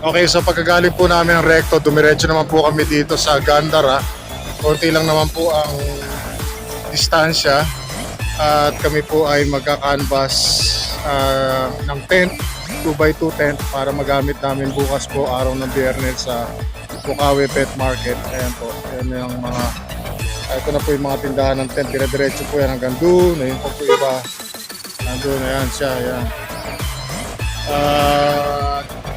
Okay, so pagkagaling po namin ng Recto, dumiretso naman po kami dito sa Gandara. Konti lang naman po ang distansya at kami po ay magka-canvas ng tent, 2x2 tent para magamit namin bukas po araw ng Biyernes sa Bukawi Pet Market. Ayan po, ayan yung mga, ito na po yung mga tindahan ng tent, dire-diretso po yan hanggang doon, ayun po iba, nandun, ayan siya, ayan.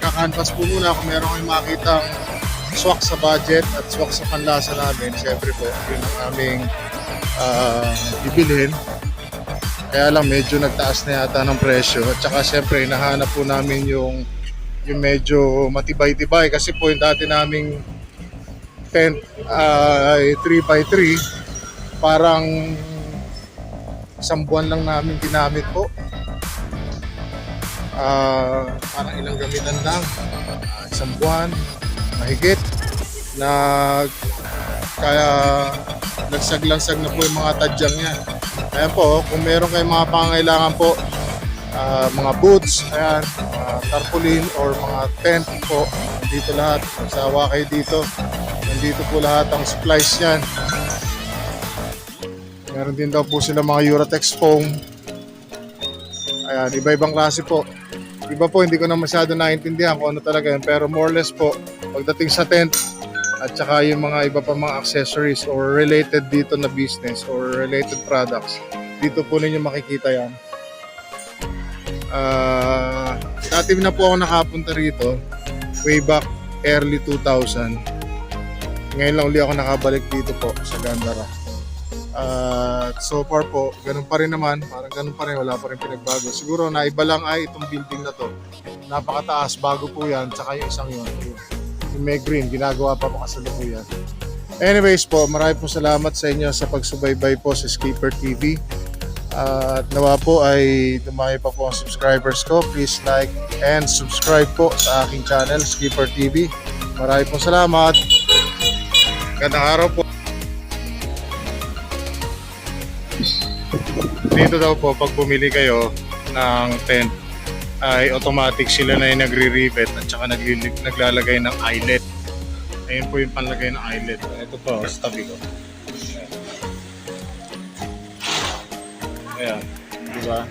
Kakanvas po muna kung meron kayong makitang swak sa budget at swak sa panlasa namin. Siyempre po, yun ang aming bibilhin. Kaya lang medyo nagtaas na yata ng presyo. At saka siyempre, hinahanap po namin yung medyo matibay-tibay. Kasi po yung dati naming tent ay 3x3. Parang isang buwan lang namin ginamit po. Parang ilang gamitan lang, isang buwan mahigit kaya lagsag-lagsag na po yung mga tadyang yan. Ayan po, kung meron kayong mga pangailangan po, mga boots, ayan, tarpaulin or mga tent po, nandito lahat. Magsawa kayo dito, nandito po lahat ang supplies yan. Meron din daw po sila mga Uratex foam. Ayan, iba-ibang klase po. Iba po, hindi ko na masyado naintindihan kung ano talaga yun. Pero more or less po, pagdating sa tent, at saka yung mga iba pa mga accessories or related dito na business or related products, dito po ninyo makikita yan. Dati na po ako nakapunta rito, way back early 2000. Ngayon lang ulit ako nakabalik dito po sa Gandara. So far po, ganun pa rin naman, parang ganun pa rin, wala pa rin pinagbago. Siguro naiba lang ay itong building na to, napakataas, bago po yan, tsaka yung isang yun, yung may green, ginagawa pa po kasalukuyan. Anyways po, marami po salamat sa inyo sa pagsubaybay po sa Skipper TV. At nawa po ay dumami pa po ang subscribers ko. Please like and subscribe po sa aking channel, Skipper TV. Marami po salamat. Gandang araw po. Dito daw po, pag bumili kayo ng tent, ay automatic sila na yung nagre-rivet at saka naglalagay ng eyelet. Ayun po yung panlagay ng eyelet. Ito po, sa tabi ko. Ayan, di ba?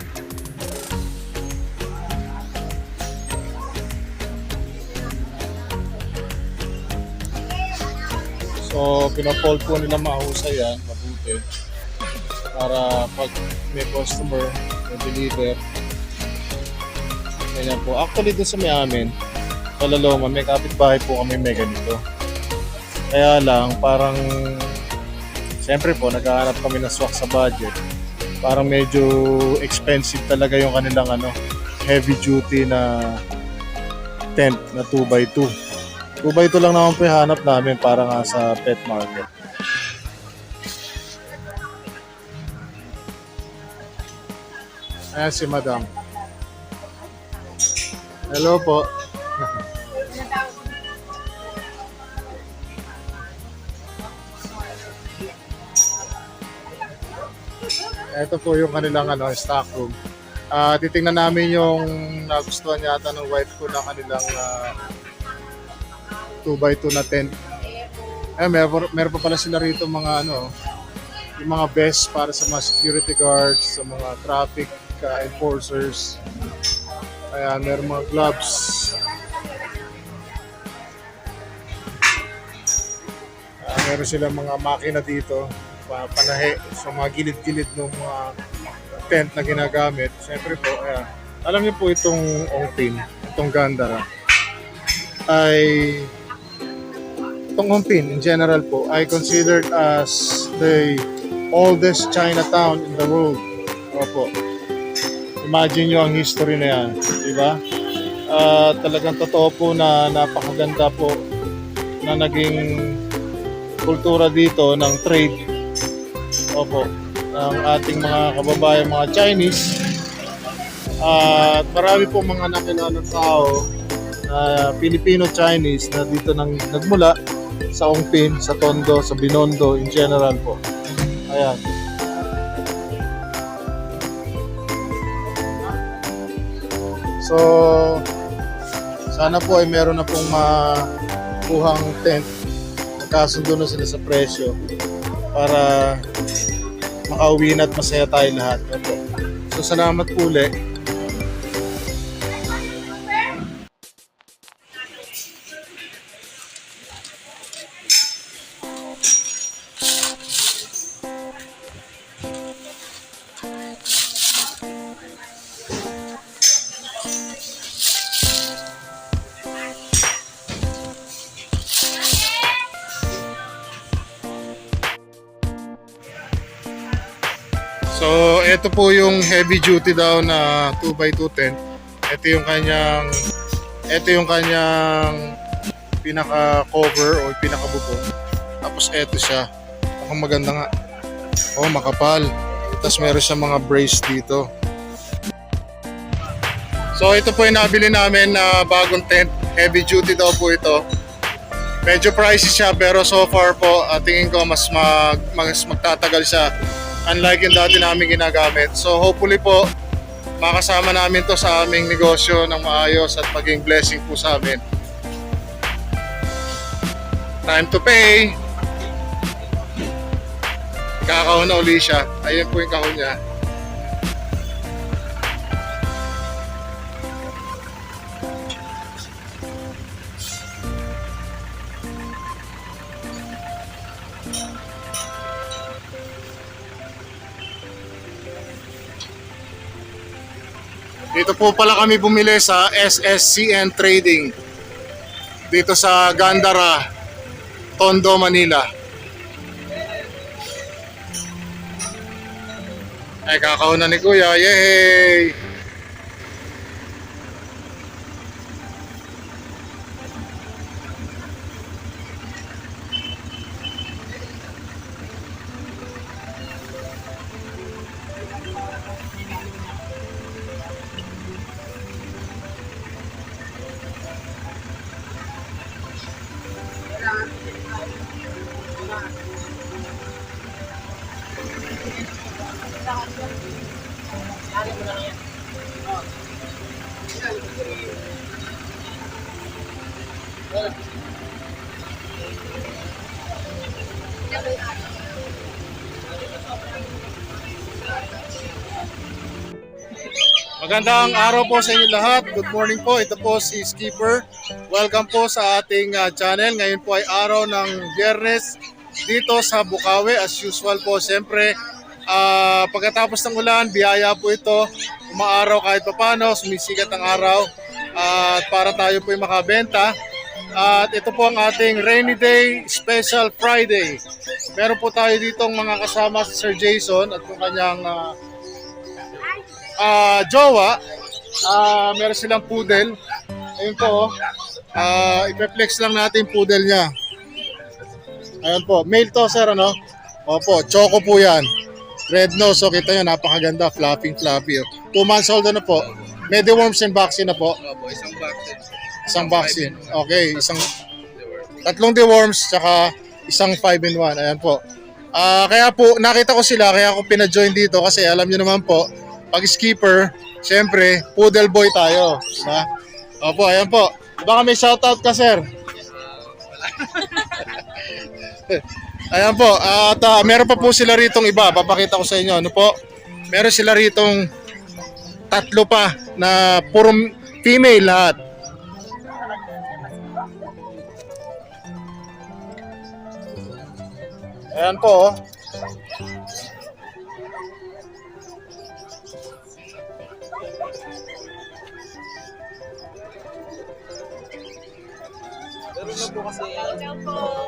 So, pinafold po nila mahusay yan, mabuti. Para pag may customer may deliver, ganyan po. Actually doon sa may amin, Palaloma, may kapitbahay po kami may ganito. Kaya lang parang siyempre po naghahanap kami ng swak sa budget. Parang medyo expensive talaga yung kanilang heavy duty na tent na 2x2. 2x2 lang naman po yung hanap namin para nga sa pet market. Ayan si Madam. Hello po. Ito po yung kanilang stock room. Titingnan namin yung nagustuhan yata ng wife ko na kanilang 2x2 na tent. Meron pa pala sila rito mga yung mga vest para sa mga security guards, sa mga traffic enforcers. Ayan, meron mga gloves. Meron silang mga makina dito, panahe sa mga gilid-gilid ng mga tent na ginagamit. Siyempre po, ayan. Alam niyo po itong Ongpin, itong Gandara, itong Ongpin in general po, ay considered as the oldest Chinatown in the world. Opo. Imagine nyo ang history na yan, di ba? Talagang totoo po na napakaganda po na naging kultura dito ng trade. Opo, ng ating mga kababayan, mga Chinese. At marami po mga nakilalang tao Filipino-Chinese na dito nagmula sa Ongpin, sa Tondo, sa Binondo in general po. Ayan. So, Sana po ay meron na pong makuhang tent. Magkasundo na sila sa presyo para makauwi na at masaya tayo lahat. Opo. So salamat po ulit. So, ito po yung heavy duty daw na 2x2 tent. Ito yung kanyang pinaka cover o pinaka bubong. Tapos ito siya. Mukhang maganda nga. Oh, makapal. Tapos meron siya mga brace dito. So, ito po yung nabili namin na bagong tent. Heavy duty daw po ito. Medyo pricey siya pero so far po tingin ko mas magtatagal siya. Unlike yung dati namin ginagamit. So hopefully po makasama namin to sa aming negosyo ng maayos at maging blessing po sa amin. Time to pay. Kakahon na uli siya. Ayun po yung kahon niya. Dito po pala kami bumili sa SSCN Trading dito sa Gandara, Tondo, Manila. Ay, kakahon na ni Kuya. Yay! Magandang araw po sa inyo lahat. Good morning po. Ito po si Skipper. Welcome po sa ating channel. Ngayon po ay araw ng Biyernes dito sa Bukawi. As usual po, siyempre, pagkatapos ng ulan, biyaya po ito. Umaaraw kahit papano, sumisikat ang araw. At para tayo po ay makabenta. At ito po ang ating Rainy Day Special Friday. Meron po tayo ditong mga kasama si Sir Jason at yung kanyang jowa. Meron silang poodle. Ayun po. Ipe-flex lang natin yung poodle niya. Ayun po. Male to, sir, ano? Opo, choco po yan. Red nose. So kita nyo, napakaganda. Fluffy. 2 months old na po. May deworms and vaccine na po. Opo, isang vaccine. Isang vaccine. Okay, tatlong deworms tsaka isang 5-in-1. Ayan po. Kaya po nakita ko sila kaya ako pina-join dito kasi alam niyo naman po pag skipper, syempre poodle boy tayo, diba? Opo, ayan po. Baka may shoutout ka, sir. Ayan po. At meron pa po sila ritong iba. Papakita ko sa inyo. Ano po? Meron sila ritong 3 pa na puro female lahat. Ayan po.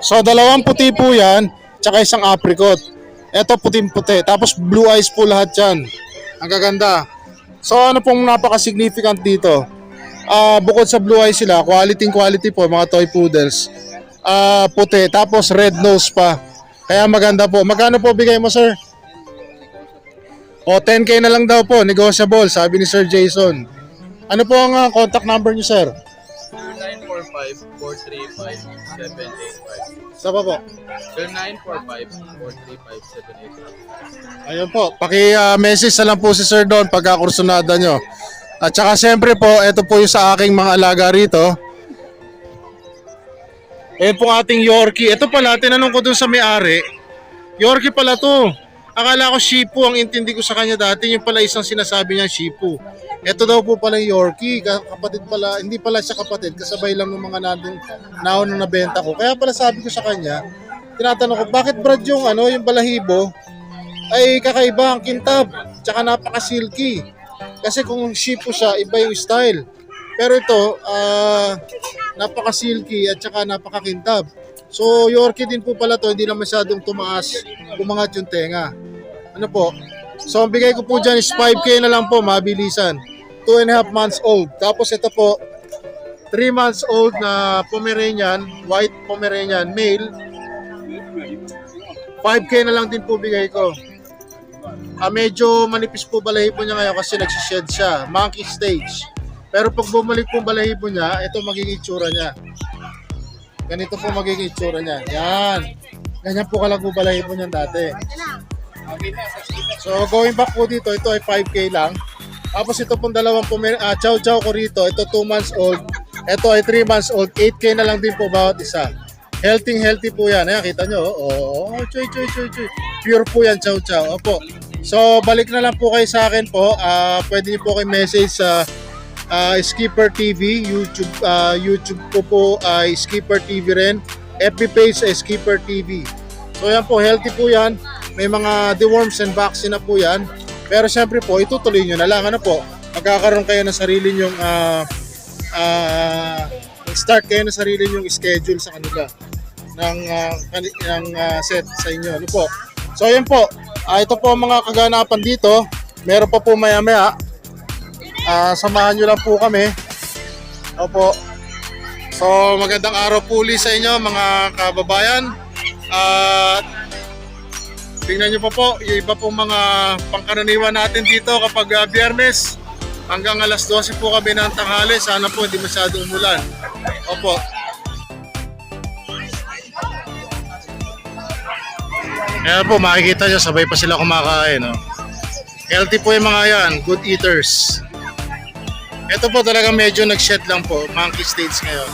So 2 puti po yan, tsaka isang apricot. Ito puting-puti, tapos blue eyes po lahat yan. Ang gaganda. So ano pong napaka-significant dito? Bukod sa blue eyes sila, quality po, mga toy poodles. Puti, tapos red nose pa. Kaya maganda po. Magkano po bigay mo, sir? O 10K na lang daw po, negotiable, sabi ni Sir Jason. Ano po ang contact number niyo, sir? 0945-435-785. Sa pa po? 0945-435-785. Ayun po, paki-message na lang po si Sir Don pagka kursunada nyo. At saka siyempre po, ito po yung sa aking mga alaga rito. Ayan po ating Yorkie. Ito pala, tinanong ko dun sa may-ari. Yorkie pala to. Akala ko Shih Tzu ang intindi ko sa kanya dati. Yung pala isang sinasabi niya Shih Tzu. Ito daw po pala yung Yorkie. Kapatid pala, hindi pala siya kapatid. Kasabay lang ng mga naon na nabenta ko. Kaya pala sabi ko sa kanya, tinatanong ko, bakit Brad yung, yung balahibo ay kakaiba ang kintab. Tsaka napaka-silky. Kasi kung Shih Tzu siya, iba yung style. Pero ito, napaka-silky at saka napaka-kintab. So, Yorkie din po pala to, hindi na masyadong tumaas, umangat yung tenga. Ano po? So, ang bigay ko po dyan is 5K na lang po, mabilisan. 2.5 months old. Tapos ito po, 3 months old na Pomeranian, white Pomeranian, male. 5K na lang din po bigay ko. Medyo manipis po balahibo niya ngayon kasi nagsished siya. Monkey stage. Pero pag bumalik po balahibo niya, ito magiging itsura niya. Ganito po magiging itsura niya. Yan. Ganyan po kalago balahibo niyan dati. So going back po dito, ito ay 5K lang. Tapos ito pong dalawang chow chow ko rito. Ito 2 months old. Ito ay 3 months old. 8K na lang din po bawat isa. Healthy po yan. Ayan, kita nyo. Oh, choy. Pure po yan, chow chow. Opo. So, balik na lang po kayo sa akin po. Pwede niyo po kayo message sa Skipper TV. YouTube po ay Skipper TV rin. FB page ay Skipper TV. So, yan po. Healthy po yan. May mga deworms and vaccine na po yan. Pero syempre po, itutuloy nyo na lang. Ano po? Magkakaroon kayo ng sarili nyong start kayo ng sarili nyong schedule sa kanila ng set sa inyo. Ano po? So, yan po. Ito po ang mga kaganapan dito. Meron pa po maya-maya. Samahan nyo lang po kami. Opo. So, magandang araw po ulit sa inyo mga kababayan. Tingnan nyo po yung iba pong mga pangkaraniwan natin dito kapag Biyernes. Hanggang alas 12 po kami ng tanghali. Sana po hindi masyadong umulan. Opo. Ayan po, makikita nyo, sabay pa sila kumakain. No? Healthy po yung mga yan, good eaters. Ito po talaga medyo nag-shed lang po, monkey stage ngayon.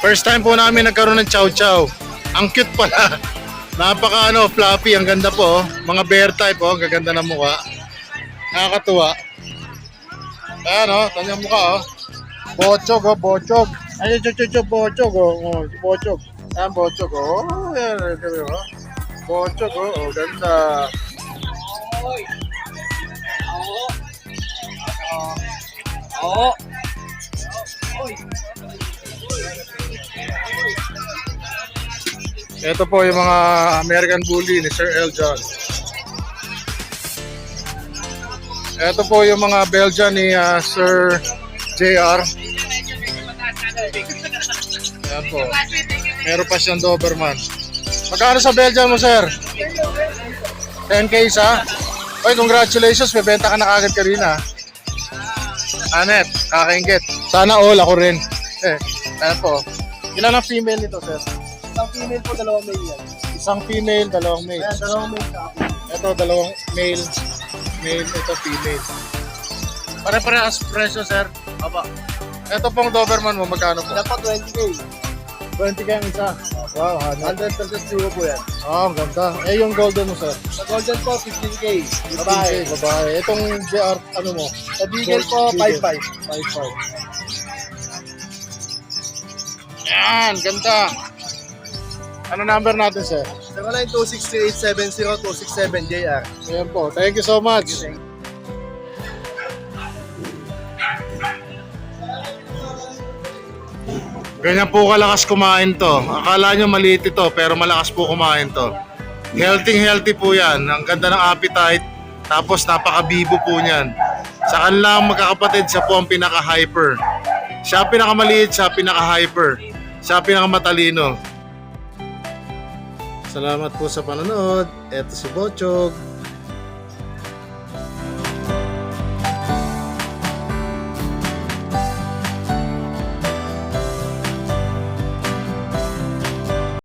First time po namin nagkaroon ng chow chow. Ang cute pala. Napaka fluffy, ang ganda po. Mga bear type ang gaganda ng mukha. Nakakatuwa. Ayan kanyang mukha Bochog bochog. Ay, bochog bochog. Ayan, bochog Ayan, bochog ganda. Ito po yung mga American Bully ni Sir Eljon. Ito po yung mga Belgian ni Sir JR. Ayan po. Meron pa siyang Doberman. Magkano sa Belgian mo, sir? 10K isa? Oy, congratulations. Bebenta ka na kagad kanina. Anet, kakaingit. Sana all, ako rin. Ayan po. Ilan ang female nito, sir? Isang female po, dalawang male yan. Isang female, dalawang male. Ayan, dalawang male sa akin. Ito, dalawang male. Male, ito female. Pare-parehas presyo, sir. Aba. Ito pong Doberman mo, magkano po? Yan pa 20K. 20K ang isa. Wow, 100% sure po yan. ang ganda. Yung golden mo, sir? Sa golden po, 15K. 15K, babae. Itong JR, mo? Sa beagle po, 5.5. 5.5. Yan, ganda. Ano number natin, sir? 09263870-267 JR. Ayan po. Thank you so much. Ganyan po kalakas kumain to. Akala nyo maliit ito, pero malakas po kumain to. Healthy po yan. Ang ganda ng appetite. Tapos napaka-bibo po niyan. Sa kanilang magkakapatid, siya po ang pinaka-hyper. Siya pinakamaliit, siya pinaka-hyper. Siya pinakamatalino. Salamat po sa panonood. Ito si Bochog.